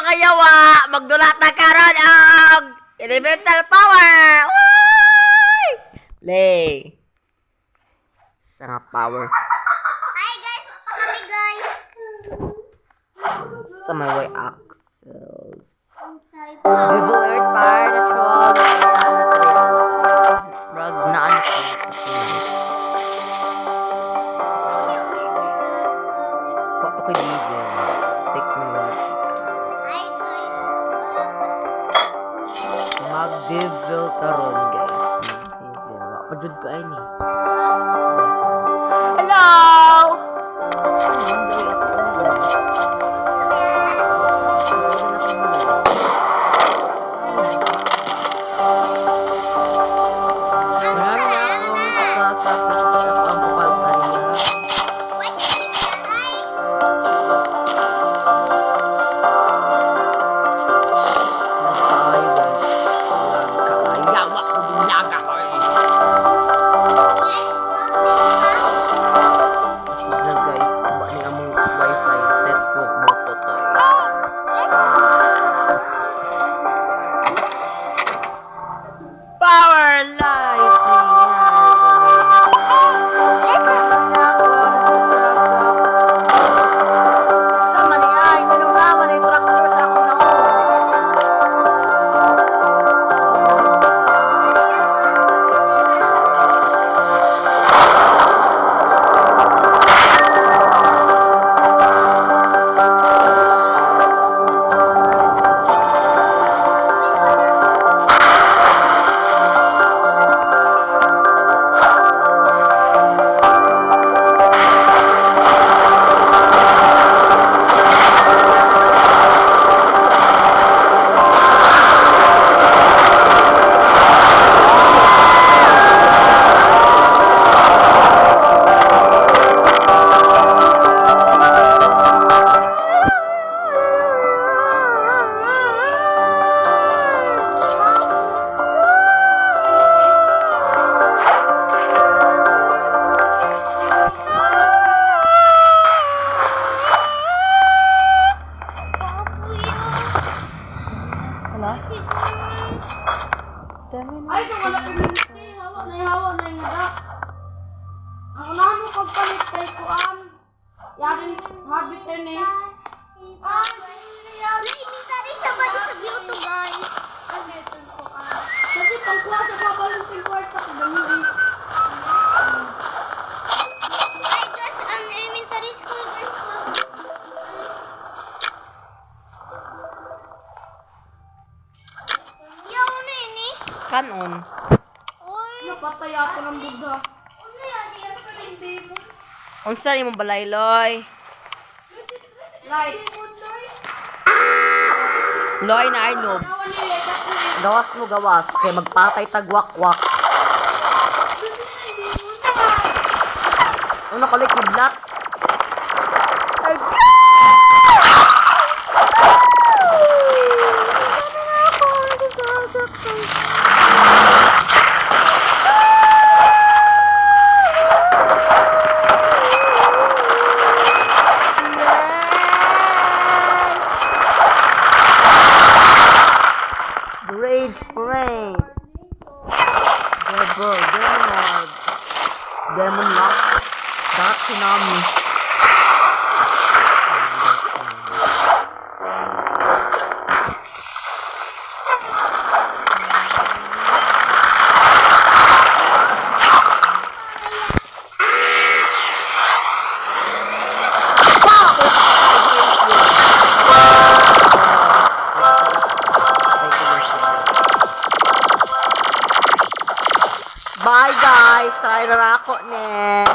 kayawa, magdulat na karon og elemental power. Uy! Play. Sa power. Hi guys, pa kami guys. Sa may way axles. Sorry po. Double earth power natural. Rag na ano ko. Papakiligan. Technological. Hi guys. Mag-devel taron guys. Mag-devel. Pajud ko ay ni. Hello! Ay, kung wala community, hawa na yung nadak. Ang unahan mo pagpalit kay Kuan. Yakin, habit yun eh. Naimitari sa bali sa beauty guys. Kasi pangkuha sa pabalong ting kwarta ko ganun eh. Hi guys, ang elementary school guys. Yaw na yun eh. Kanon. Oy. Napatay ako ng Buddha. Ano yan? Yan pa rin. Unsa ni mong balayloy? Right. Loy na ay nob. Nawan nila, dako eh. Gawas mo gawas kay magpatay tagwak-wak. Ano kulit kidlat? Rage Flame. Devil, Demon. Demon Lock. Dark Tsunami. Bye guys, try na ako ne.